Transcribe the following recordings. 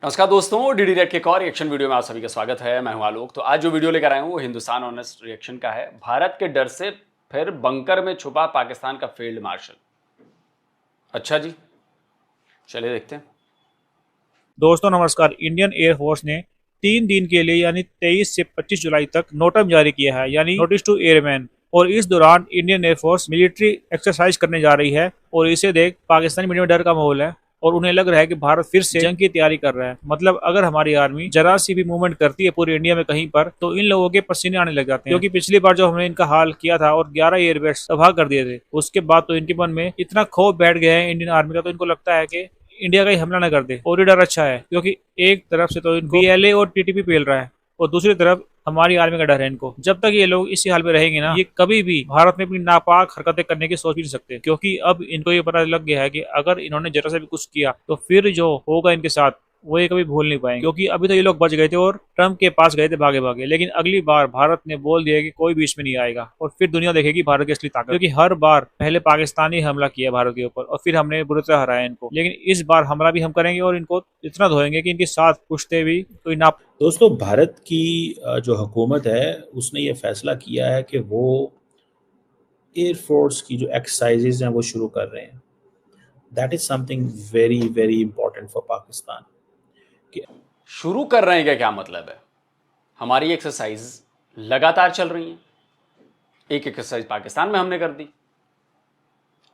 नमस्कार दोस्तों, DD red के एक और रिएक्शन वीडियो में आप सभी का स्वागत है। मैं हूं आलोक। तो आज जो वीडियो लेकर आया हूं वो हिंदुस्तान ऑनेस्ट रिएक्शन का है। भारत के डर से फिर बंकर में छुपा पाकिस्तान का फील्ड मार्शल। अच्छा जी, चलिए देखते हैं। दोस्तों नमस्कार। इंडियन एयरफोर्स ने 3 दिन के लिए यानी 23 से 25 जुलाई तक नोटम जारी किया है, यानी नोटिस टू एयरमैन। और इस दौरान इंडियन एयरफोर्स मिलिट्री एक्सरसाइज करने जा रही है और इसे देख पाकिस्तानी मीडिया में डर का माहौल है और उन्हें लग रहा है कि भारत फिर से जंग की तैयारी कर रहा है। मतलब अगर हमारी आर्मी जरा सी भी मूवमेंट करती है पूरी इंडिया में कहीं पर तो इन लोगों के पसीने आने लग जाते हैं, क्योंकि पिछली बार जो हमने इनका हाल किया था और 11 एयरबेस तबाह कर दिए थे, उसके बाद तो इनके मन में इतना खौफ बैठ गया है इंडियन आर्मी का, तो इनको लगता है कि इंडिया का ही हमला न कर दे। और ये डर अच्छा है क्योंकि एक तरफ से तो इनको बीएलए और टीटीपी पेल रहा है और दूसरी तरफ हमारी आर्मी का डर है इनको। जब तक ये लोग इसी हाल में रहेंगे ना, ये कभी भी भारत में अपनी नापाक हरकतें करने की सोच भी नहीं सकते, क्योंकि अब इनको ये पता लग गया है कि अगर इन्होंने जरा सा भी कुछ किया तो फिर जो होगा इनके साथ वो ये कभी भूल नहीं पाएंगे। क्योंकि अभी तो ये लोग बच गए थे और ट्रम्प के पास गए थे भागे भागे, लेकिन अगली बार भारत ने बोल दिया कि कोई बीच में नहीं आएगा और फिर दुनिया देखेगी भारत की असली ताकत। क्योंकि हर बार पहले पाकिस्तान ही हमला किया भारत के ऊपर और फिर हमने बुरी तरह हराया इनको, लेकिन इस बार हमला भी हम करेंगे और इनको इतना धोएंगे कि इनके साथ पूछते भी कोई ना। दोस्तों, भारत की जो हुकूमत है उसने ये फैसला किया है कि वो एयरफोर्स की जो एक्सरसाइजेज हैं वो शुरू कर रहे हैं। That is something very very important for Pakistan. कि शुरू कर रहे हैं क्या मतलब है? हमारी एक्सरसाइज लगातार चल रही है। एक एक्सरसाइज पाकिस्तान में हमने कर दी,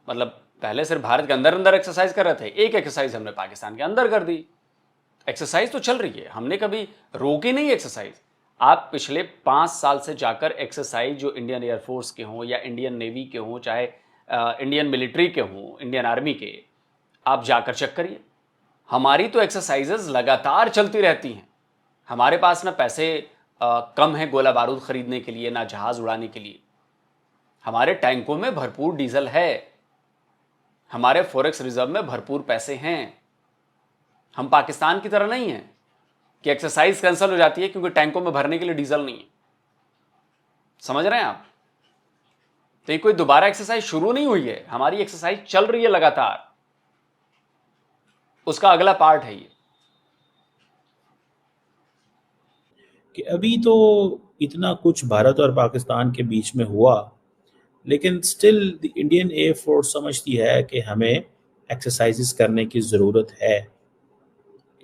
मतलब पहले सिर्फ भारत के अंदर अंदर एक्सरसाइज कर रहे थे, एक एक्सरसाइज हमने पाकिस्तान के अंदर कर दी। एक्सरसाइज तो चल रही है, हमने कभी रोकी नहीं एक्सरसाइज। आप पिछले 5 साल से जाकर एक्सरसाइज जो इंडियन एयरफोर्स के हों या इंडियन नेवी के हों, चाहे इंडियन मिलिट्री के हों, इंडियन आर्मी के, आप जाकर चेक करिए। हमारी तो एक्सरसाइजेज लगातार चलती रहती हैं। हमारे पास ना पैसे कम है गोला बारूद खरीदने के लिए, ना जहाज उड़ाने के लिए। हमारे टैंकों में भरपूर डीजल है, हमारे फॉरेक्स रिजर्व में भरपूर पैसे हैं। हम पाकिस्तान की तरह नहीं है कि एक्सरसाइज कैंसिल हो जाती है क्योंकि टैंकों में भरने के लिए डीजल नहीं है। समझ रहे हैं आप? तो ये कोई दोबारा एक्सरसाइज शुरू नहीं हुई है, हमारी एक्सरसाइज चल रही है लगातार। उसका अगला पार्ट है ये कि अभी तो इतना कुछ भारत और पाकिस्तान के बीच में हुआ, लेकिन स्टिल द इंडियन एयरफोर्स समझती है कि हमें एक्सरसाइजेस करने की ज़रूरत है।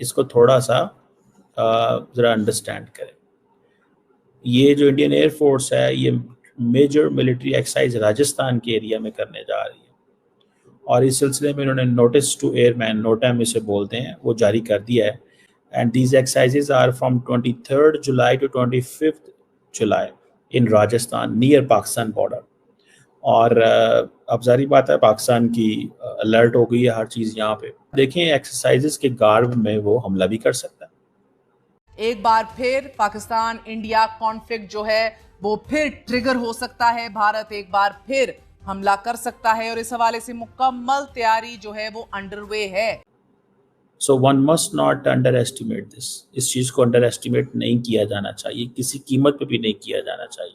इसको थोड़ा सा ज़रा अंडरस्टैंड करें। ये जो इंडियन एयरफोर्स है ये मेजर मिलिट्री एक्सरसाइज राजस्थान के एरिया में करने जा रही है और इस सिलसिले में इन्होंने नोटिस टू एयरमैन, नोटम इसे बोलते हैं, वो जारी कर दिया है। And these exercises are from 23 July to 25 July in Rajasthan near Pakistan border. और अब जारी बात है पाकिस्तान की अलर्ट हो गई है हर चीज़। यहाँ पे देखें एक्सरसाइजेज के गार्ब में वो हमला भी कर सकता है। एक बार फिर पाकिस्तान इंडिया कॉन्फ्लिक्ट जो है वो फिर ट्रिगर हो सकता है। भारत एक बार फिर हमला कर सकता है और इस हवाले से मुकम्मल तैयारी जो है वो अंडरवे है। So one must not under estimate this. इस चीज़ को अंडर एस्टिमेट नहीं किया जाना चाहिए, किसी कीमत पे भी नहीं किया जाना चाहिए।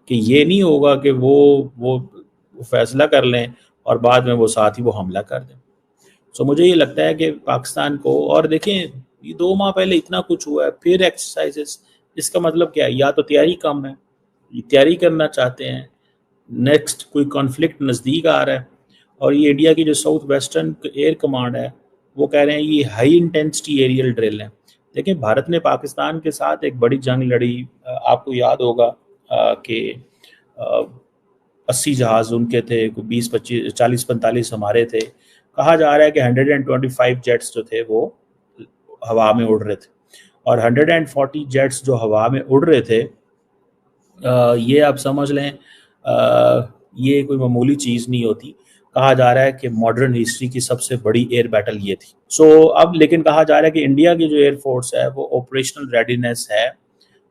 कि ये नहीं होगा कि वो फैसला कर लें और बाद में वो साथ ही वो हमला कर दें। सो मुझे ये लगता है कि पाकिस्तान को, और देखें ये 2 माह पहले इतना कुछ हुआ है फिर एक्सरसाइजेस, इसका मतलब क्या है? या तो तैयारी कम है, ये तैयारी करना चाहते हैं, नेक्स्ट कोई कॉन्फ्लिक्ट नज़दीक आ रहा है। और ये इंडिया की जो साउथ वेस्टर्न एयर कमांड है वो कह रहे हैं ये हाई इंटेंसिटी एरियल ड्रिल है। देखिए भारत ने पाकिस्तान के साथ एक बड़ी जंग लड़ी। आपको याद होगा कि 80 जहाज़ उनके थे, 20-25 40-45 हमारे थे। कहा जा रहा है कि 125 जेट्स जो थे वो हवा में उड़ रहे थे और 140 जेट्स जो हवा में उड़ रहे थे, ये आप समझ लें ये कोई मामूली चीज़ नहीं होती। कहा जा रहा है कि मॉडर्न हिस्ट्री की सबसे बड़ी एयर बैटल ये थी। अब लेकिन कहा जा रहा है कि इंडिया की जो एयरफोर्स है वो ऑपरेशनल रेडीनेस है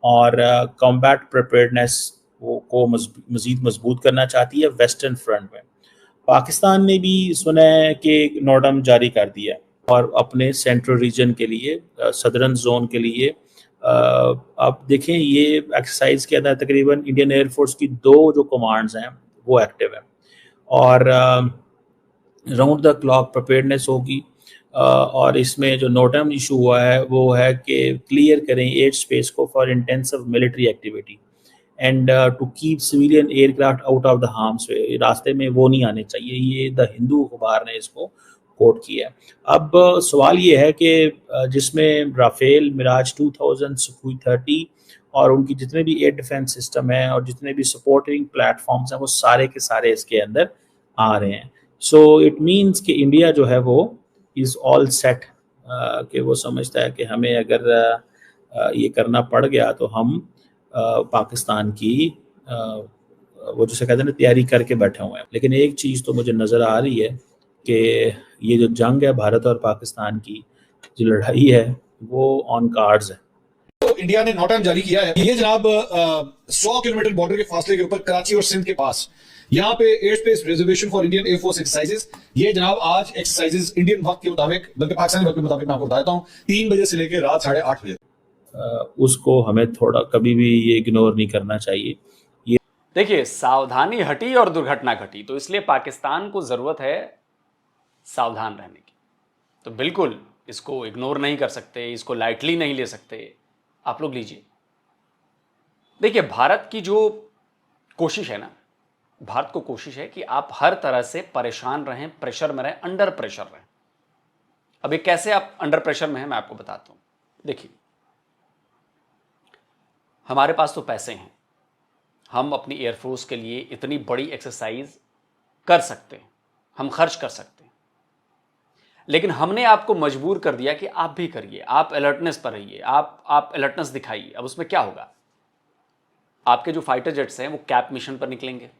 और कॉम्बैट प्रिपेयर्डनेस को मज़ीद मजबूत करना चाहती है वेस्टर्न फ्रंट में। पाकिस्तान ने भी सुना है कि नोटम जारी कर दिया है और अपने सेंट्रल रीजन के लिए, सदर्न जोन के लिए। आप देखें ये एक्सरसाइज के अंदर तकरीबन इंडियन एयरफोर्स की 2 जो कमांड्स हैं वो एक्टिव हैं और राउंड द क्लॉक प्रिपेयर्डनेस होगी। और इसमें जो नोटम इशू हुआ है वो है कि क्लियर करें एयर स्पेस को for intensive military activity and to keep civilian aircraft out of the harm's way. रास्ते में वो नहीं आने चाहिए, ये द हिंदू अखबार ने इसको कोट किया है। अब सवाल ये है कि जिसमें राफेल, मिराज 2000, सुखोई 30 और उनकी जितने भी एयर डिफेंस सिस्टम है और जितने भी सपोर्टिंग प्लेटफॉर्म्स हैं वो सारे के सारे इसके अंदर आ रहे हैं। सो इट मीन्स कि इंडिया जो है वो इज़ ऑल सेट, कि वो समझता है कि हमें अगर ये करना पड़ गया तो हम पाकिस्तान की वो जिसे कहते हैं ना तैयारी करके बैठे हुए हैं। लेकिन एक चीज़ तो मुझे नज़र आ रही है कि ये जो जंग है भारत और पाकिस्तान की, जो लड़ाई है वो ऑन कार्ड्स है। तो इंडिया ने नोटम जारी किया है। ये जनाब 100 किलोमीटर बॉर्डर के फासले के ऊपर कराची और सिंध के पास यहाँ पे air space reservation for Indian air force exercises, ये जनाब आज एक्सरसाइजेस इंडियन वक्त के मुताबिक, बल्कि पाकिस्तानी वक्त के मुताबिक मैं आपको बताता हूँ 3 बजे से लेकर रात 8:30 बजे। उसको हमें थोड़ा कभी भी ये इग्नोर नहीं करना चाहिए। ये देखिए, सावधानी हटी और दुर्घटना घटी, तो इसलिए पाकिस्तान को जरूरत है सावधान रहने की। तो बिल्कुल इसको इग्नोर नहीं कर सकते, इसको लाइटली नहीं ले सकते। आप लोग लीजिए। देखिए, भारत की जो कोशिश है ना, भारत को कोशिश है कि आप हर तरह से परेशान रहें, प्रेशर में रहें, अंडर प्रेशर रहें। अब ये कैसे आप अंडर प्रेशर में हैं मैं आपको बताता हूं। देखिए, हमारे पास तो पैसे हैं, हम अपनी एयरफोर्स के लिए इतनी बड़ी एक्सरसाइज कर सकते हैं, हम खर्च कर सकते हैं। लेकिन हमने आपको मजबूर कर दिया कि आप भी करिए, आप अलर्टनेस पर रहिए, आप अलर्टनेस दिखाइए। अब उसमें क्या होगा, आपके जो फाइटर जेट्स हैं वो कैप मिशन पर निकलेंगे,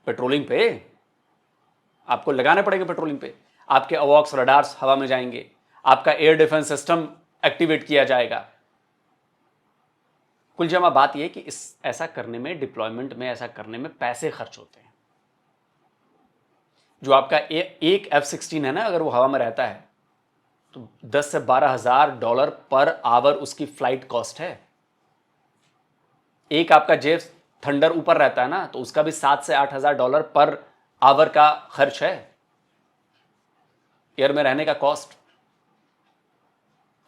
पेट्रोलिंग पे आपको लगाने पड़ेंगे, पेट्रोलिंग पे आपके अवॉक्स रडार्स हवा में जाएंगे, आपका एयर डिफेंस सिस्टम एक्टिवेट किया जाएगा। कुल जमा बात यह कि ऐसा करने में, डिप्लॉयमेंट में ऐसा करने में पैसे खर्च होते हैं। जो आपका एक F-16 है ना, अगर वो हवा में रहता है तो 10 से 12 हजार डॉलर पर आवर उसकी फ्लाइट कॉस्ट है। एक आपका जेट थंडर ऊपर रहता है ना, तो उसका भी 7 से 8 हजार डॉलर पर आवर का खर्च है, एयर में रहने का कॉस्ट।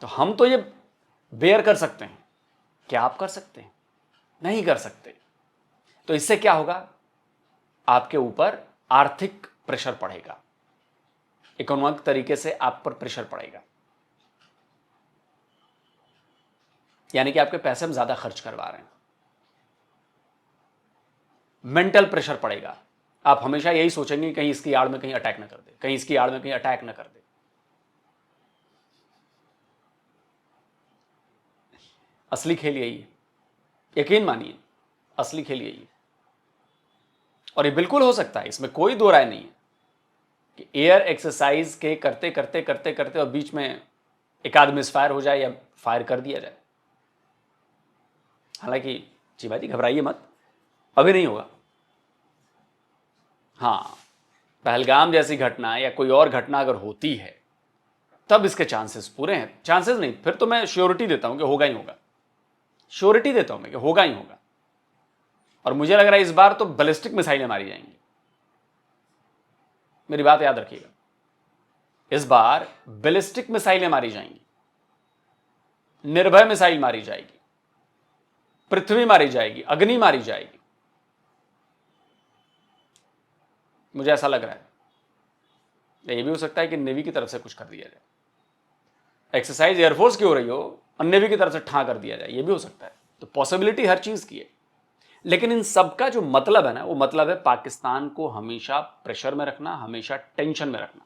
तो हम तो ये बेयर कर सकते हैं, क्या आप कर सकते हैं? नहीं कर सकते। तो इससे क्या होगा, आपके ऊपर आर्थिक प्रेशर पड़ेगा, इकोनॉमिक तरीके से आप पर प्रेशर पड़ेगा, यानी कि आपके पैसे हम ज्यादा खर्च करवा रहे हैं। मेंटल प्रेशर पड़ेगा, आप हमेशा यही सोचेंगे कहीं इसकी आड़ में कहीं अटैक ना कर दे, कहीं इसकी आड़ में कहीं अटैक ना कर दे। असली खेल यही है, यकीन मानिए, असली खेल यही है। और ये बिल्कुल हो सकता है, इसमें कोई दो राय नहीं है कि एयर एक्सरसाइज के करते करते करते करते और बीच में एक आध मिसफायर हो जाए या फायर कर दिया जाए। हालांकि जी भाई घबराइए मत, अभी नहीं होगा। हाँ, पहलगाम जैसी घटना या कोई और घटना अगर होती है तब इसके चांसेस पूरे हैं। चांसेस नहीं, फिर तो मैं श्योरिटी देता हूं कि होगा ही होगा, श्योरिटी देता हूं मैं कि होगा ही होगा। और मुझे लग रहा है इस बार तो बैलिस्टिक मिसाइलें मारी जाएंगी। मेरी बात याद रखिएगा, इस बार बैलिस्टिक मिसाइलें मारी जाएंगी, निर्भय मिसाइल मारी जाएगी, पृथ्वी मारी जाएगी, अग्नि मारी जाएगी। मुझे ऐसा लग रहा है। यह भी हो सकता है कि नेवी की तरफ से कुछ कर दिया जाए, एक्सरसाइज एयरफोर्स की हो रही हो और नेवी की तरफ से ठा कर दिया जाए, यह भी हो सकता है। तो पॉसिबिलिटी हर चीज की है। लेकिन इन सब का जो मतलब है ना, वो मतलब है पाकिस्तान को हमेशा प्रेशर में रखना, हमेशा टेंशन में रखना,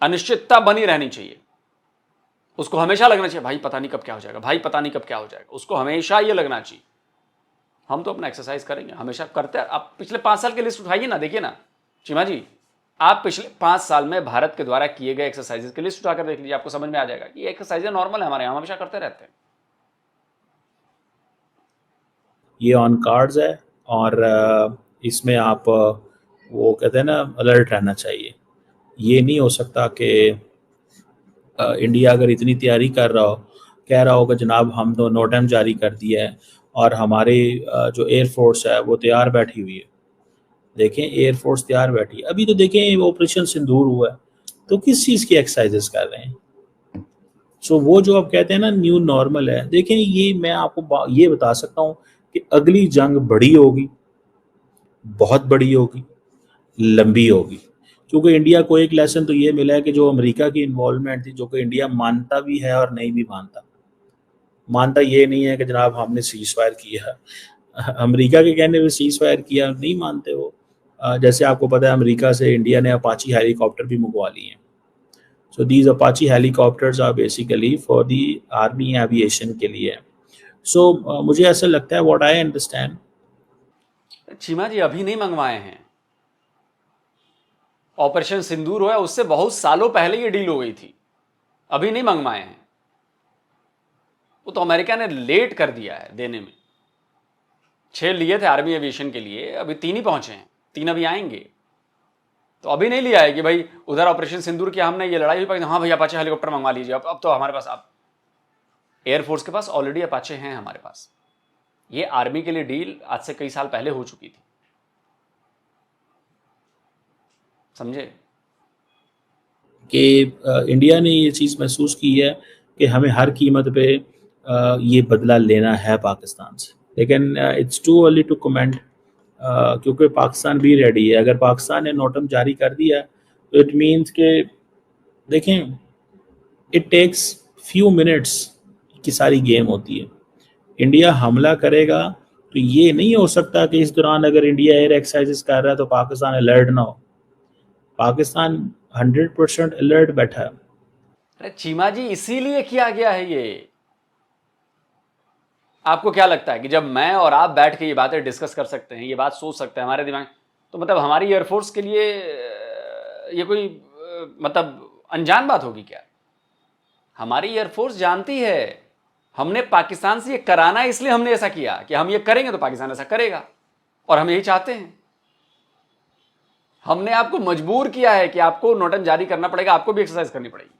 अनिश्चितता बनी रहनी चाहिए। उसको हमेशा लगना चाहिए भाई पता नहीं कब क्या हो जाएगा, भाई पता नहीं कब क्या हो जाएगा। उसको हमेशा ये लगना चाहिए हम तो अपना एक्सरसाइज करेंगे, हमेशा करते हैं। आप पिछले 5 साल की लिस्ट उठाइए ना, देखिए ना चीमा जी, आप पिछले 5 साल में भारत के द्वारा किए गए एक्सरसाइजेस की लिस्ट उठाकर देख लीजिए, आपको समझ में आ जाएगा कि एक्सरसाइजेज नॉर्मल है हमारे यहाँ, हमेशा करते रहते हैं। ये ऑन कार्ड्स है और इसमें आप वो कहते हैं ना अलर्ट रहना चाहिए। ये नहीं हो सकता कि इंडिया अगर इतनी तैयारी कर रहा हो, कह रहा होगा जनाब हम तो नोटम जारी कर दिया है और हमारी जो एयरफोर्स है वो तैयार बैठी हुई है, देखें एयरफोर्स तैयार बैठी, अभी तो देखें ऑपरेशन सिंदूर हुआ है, तो किस चीज़ की एक्सरसाइजेस कर रहे हैं। सो वो जो आप कहते हैं ना न्यू नॉर्मल है, देखें ये मैं आपको ये बता सकता हूँ कि अगली जंग बड़ी होगी, बहुत बड़ी होगी, लंबी होगी, क्योंकि इंडिया को एक लेसन तो ये मिला है कि जो अमेरिका की इन्वॉल्वमेंट थी, जो कि इंडिया मानता भी है और नहीं भी मानता ये नहीं है कि जनाब हमने सीज फायर किया, अमेरिका के कहने पे सीज फायर किया, नहीं मानते वो। जैसे आपको पता है अमेरिका से इंडिया ने अपाची हेलीकॉप्टर भी मंगवा लिए हैं। So these Apache helicopters are basically for the army aviation के लिए। सो मुझे ऐसा लगता है, what I understand, Cheema ji अभी नहीं मंगवाए हैं, ऑपरेशन सिंदूर हुआ उससे बहुत सालों पहले ये डील हो गई थी, अभी नहीं मंगवाए हैं। वो तो अमेरिका ने लेट कर दिया है देने में। 6 लिए थे आर्मी एविएशन के लिए, अभी 3 ही पहुंचे हैं, 3 अभी आएंगे। तो अभी नहीं लिया है कि भाई उधर ऑपरेशन सिंदूर किया हमने, ये लड़ाई हुई, हाँ भाई अपाचे हेलीकॉप्टर मंगवा लीजिए। अब तो हमारे पास, अब एयरफोर्स के पास ऑलरेडी अपाचे हैं हमारे पास। ये आर्मी के लिए डील आज से कई साल पहले हो चुकी थी, समझे। कि इंडिया ने ये चीज़ महसूस की है कि हमें हर कीमत पे ये बदला लेना है पाकिस्तान से, लेकिन it's too early to comment, क्योंकि पाकिस्तान भी रेडी है। अगर पाकिस्तान ने नोटम जारी कर दिया तो इट मीन्स के देखें इट टेक्स फ्यू मिनट्स की सारी गेम होती है। इंडिया हमला करेगा तो ये नहीं हो सकता कि इस दौरान अगर इंडिया एयर एक्सरसाइजेस कर रहा है तो पाकिस्तान अलर्ट ना हो। पाकिस्तान 100% अलर्ट बैठा है। अरे चीमा जी इसीलिए किया गया है ये। आपको क्या लगता है कि जब मैं और आप बैठ के ये बातें डिस्कस कर सकते हैं, ये बात सोच सकते हैं हमारे दिमाग, तो मतलब हमारी एयरफोर्स के लिए ये कोई मतलब अनजान बात होगी क्या? हमारी एयरफोर्स जानती है, हमने पाकिस्तान से ये कराना है, इसलिए हमने ऐसा किया कि हम ये करेंगे तो पाकिस्तान ऐसा करेगा, और हम यही चाहते हैं। हमने आपको मजबूर किया है कि आपको नोटन जारी करना पड़ेगा, आपको भी एक्सरसाइज करनी पड़ेगी।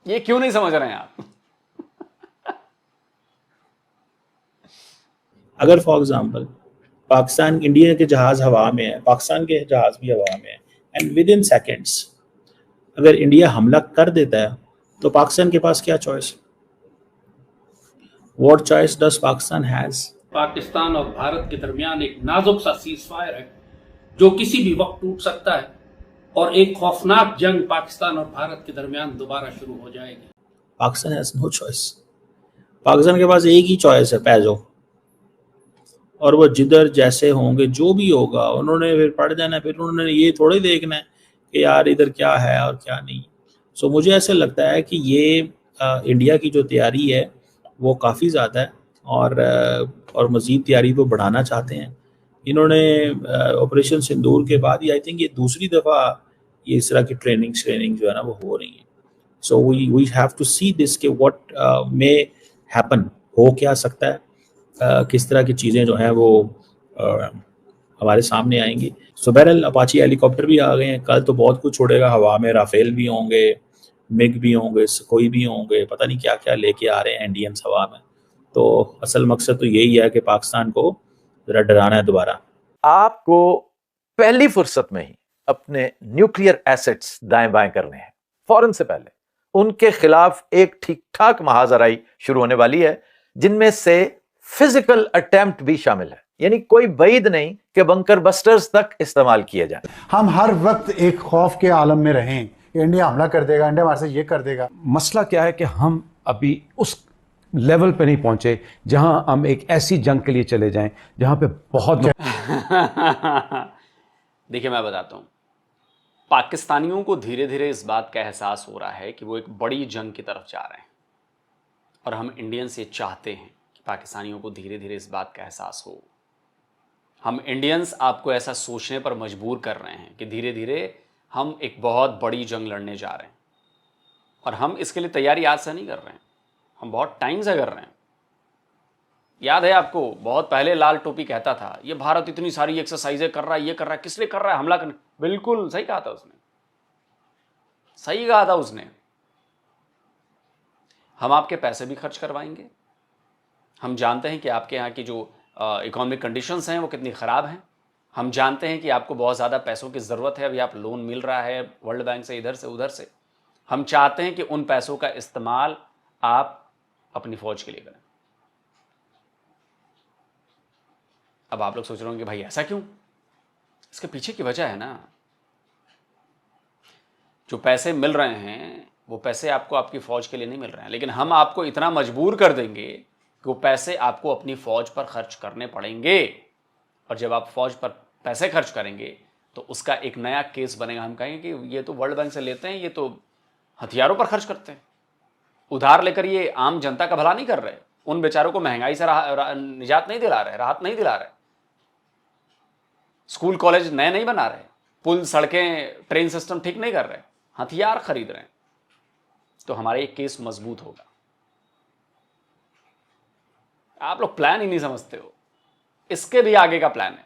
ये क्यों नहीं समझ रहे हैं आप? अगर फॉर एग्जांपल पाकिस्तान, इंडिया के जहाज हवा में है, पाकिस्तान के जहाज भी हवा में है, एंड विद इन सेकेंड्स अगर इंडिया हमला कर देता है तो पाकिस्तान के पास क्या choice? What choice does Pakistan has? Pakistan और भारत के दरमियान एक नाजुक सा सीज फायर है जो किसी भी वक्त टूट सकता है, और एक खौफनाक जंग पाकिस्तान और भारत के दरमियान दोबारा शुरू हो जाएगी। Pakistan has no choice. Pakistan के पास एक ही चॉइस है, पैजो, और वो जिधर जैसे होंगे जो भी होगा उन्होंने फिर पड़ जाना। फिर उन्होंने ये थोड़े देखना है कि यार इधर क्या है और क्या नहीं। सो मुझे ऐसे लगता है कि ये इंडिया की जो तैयारी है वो काफ़ी ज़्यादा है, और मज़ीद तैयारी को बढ़ाना चाहते हैं। इन्होंने ऑपरेशन सिंदूर के बाद ही आई थिंक ये दूसरी दफ़ा ये इस तरह की ट्रेनिंग जो है ना वो हो रही है। So we have to see this के व्हाट मे हैपन, हो क्या सकता है, किस तरह की चीज़ें जो हैं वो हमारे सामने आएंगी। सो बहरहाल अपाची हेलीकॉप्टर भी आ गए हैं, कल तो बहुत कुछ उड़ेगा हवा में, राफेल भी होंगे, मिग भी होंगे, कोई भी होंगे, पता नहीं क्या क्या लेके आ रहे हैं इंडियंस हवा में। तो असल मकसद तो यही है कि पाकिस्तान को जरा डराना है दोबारा। आपको पहली फुर्सत में ही अपने न्यूक्लियर एसेट्स दाएं बाएं करने हैं। फौरन से पहले उनके खिलाफ एक ठीक ठाक महाजराई शुरू होने वाली है, जिनमें से फिजिकल अटेम्प्ट भी शामिल है। यानी कोई बैद नहीं कि बंकर बस्टर्स तक इस्तेमाल किए जाए। हम हर वक्त एक खौफ के आलम में रहें, इंडिया हमला कर देगा, इंडिया हमारे से ये कर देगा। मसला क्या है कि हम अभी उस लेवल पे नहीं पहुंचे जहां हम एक ऐसी जंग के लिए चले जाएं जहां पे बहुत देखिए मैं बताता हूं, पाकिस्तानियों को धीरे धीरे इस बात का एहसास हो रहा है कि वो एक बड़ी जंग की तरफ जा रहे हैं, और हम इंडियंस ये चाहते हैं कि पाकिस्तानियों को धीरे धीरे इस बात का एहसास हो। हम इंडियंस आपको ऐसा सोचने पर मजबूर कर रहे हैं कि धीरे धीरे हम एक बहुत बड़ी जंग लड़ने जा रहे हैं, और हम इसके लिए तैयारी आज से नहीं कर रहे हैं, हम बहुत टाइम से कर रहे हैं। याद है आपको, बहुत पहले लाल टोपी कहता था ये भारत इतनी सारी एक्सरसाइजें कर रहा है, ये कर रहा है, किस लिए कर रहा है, हमला करने। बिल्कुल सही कहा था उसने, सही कहा था उसने। हम आपके पैसे भी खर्च करवाएंगे। हम जानते हैं कि आपके यहाँ की जो इकोनॉमिक कंडीशंस हैं वो कितनी ख़राब हैं। हम जानते हैं कि आपको बहुत ज़्यादा पैसों की ज़रूरत है, अभी आप लोन मिल रहा है वर्ल्ड बैंक से, इधर से उधर से। हम चाहते हैं कि उन पैसों का इस्तेमाल आप अपनी फ़ौज के लिए करें। अब आप लोग सोच रहे होंगे भाई ऐसा क्यों? इसके पीछे की वजह है ना, जो पैसे मिल रहे हैं वो पैसे आपको आपकी फ़ौज के लिए नहीं मिल रहे हैं, लेकिन हम आपको इतना मजबूर कर देंगे कि वो पैसे आपको अपनी फ़ौज पर खर्च करने पड़ेंगे। और जब आप फ़ौज पर पैसे खर्च करेंगे तो उसका एक नया केस बनेगा। हम कहेंगे कि ये तो वर्ल्ड बैंक से लेते हैं, ये तो हथियारों पर खर्च करते हैं, उधार लेकर ये आम जनता का भला नहीं कर रहे, उन बेचारों को महंगाई से निजात नहीं दिला रहे, राहत नहीं दिला रहे, स्कूल कॉलेज नए नहीं बना रहे, पुल सड़कें ट्रेन सिस्टम ठीक नहीं कर रहे, हथियार खरीद रहे हैं। तो हमारा ये केस मजबूत होगा। आप लोग प्लान ही नहीं समझते हो, इसके भी आगे का प्लान है।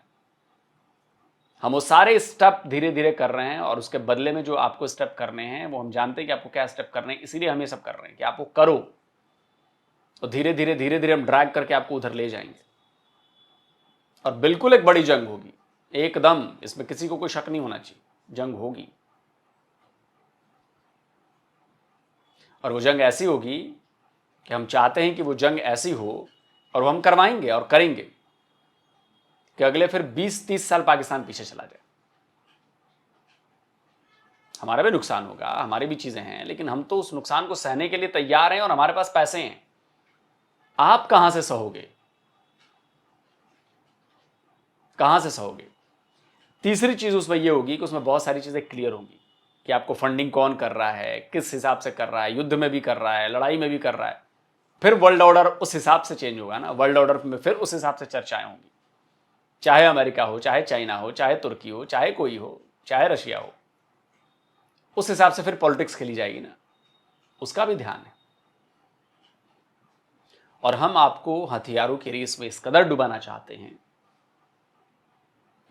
हम वो सारे स्टेप धीरे धीरे कर रहे हैं और उसके बदले में जो आपको स्टेप करने हैं वो हम जानते हैं कि आपको क्या स्टेप करने हैं, इसीलिए हम ये सब कर रहे हैं कि आप वो करो और धीरे धीरे हम ड्रैग करके आपको उधर ले जाएंगे। और बिल्कुल एक बड़ी जंग होगी, एकदम, इसमें किसी को कोई शक नहीं होना चाहिए, जंग होगी। और वो जंग ऐसी होगी कि हम चाहते हैं कि वो जंग ऐसी हो और वो हम करवाएंगे और करेंगे कि अगले फिर 20-30 साल पाकिस्तान पीछे चला जाए। हमारा भी नुकसान होगा, हमारी भी चीजें हैं, लेकिन हम तो उस नुकसान को सहने के लिए तैयार हैं और हमारे पास पैसे हैं। आप कहां से सहोगे? कहां से सहोगे? तीसरी चीज उसमें यह होगी कि उसमें बहुत सारी चीजें क्लियर होंगी कि आपको फंडिंग कौन कर रहा है, किस हिसाब से कर रहा है, युद्ध में भी कर रहा है, लड़ाई में भी कर रहा है। फिर वर्ल्ड ऑर्डर उस हिसाब से चेंज होगा ना, वर्ल्ड ऑर्डर में फिर उस हिसाब से चर्चाएं होंगी, चाहे अमेरिका हो, चाहे चाइना हो, चाहे तुर्की हो, चाहे कोई हो, चाहे रशिया हो, उस हिसाब से फिर पॉलिटिक्स खेली जाएगी ना, उसका भी ध्यान है। और हम आपको हथियारों की रेस में इस कदर डुबाना चाहते हैं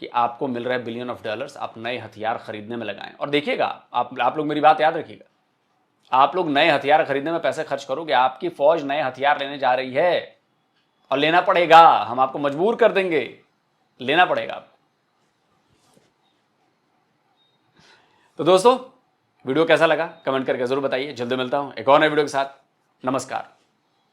कि आपको मिल रहे बिलियन ऑफ डॉलर्स आप नए हथियार खरीदने में लगाएं। और देखिएगा, आप लोग मेरी बात याद रखिएगा, आप लोग नए हथियार खरीदने में पैसे खर्च करोगे, आपकी फौज नए हथियार लेने जा रही है और लेना पड़ेगा। हम आपको मजबूर कर देंगे, लेना पड़ेगा आपको। तो दोस्तों, वीडियो कैसा लगा कमेंट करके जरूर बताइए। जल्दी मिलता हूं एक और नए वीडियो के साथ। नमस्कार,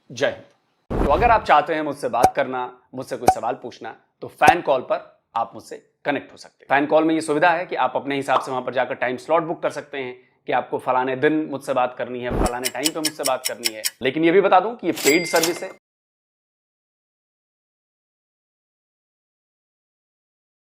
जय हिंद। तो अगर आप चाहते हैं मुझसे बात करना, मुझसे कोई सवाल पूछना, तो फैन कॉल पर आप मुझसे कनेक्ट हो सकते हैं। फैन कॉल में ये सुविधा है कि आप अपने हिसाब से वहां पर जाकर टाइम स्लॉट बुक कर सकते हैं कि आपको फलाने दिन मुझसे बात करनी है, फलाने टाइम पे मुझसे बात करनी है। लेकिन ये भी बता दूं कि ये पेड सर्विस है,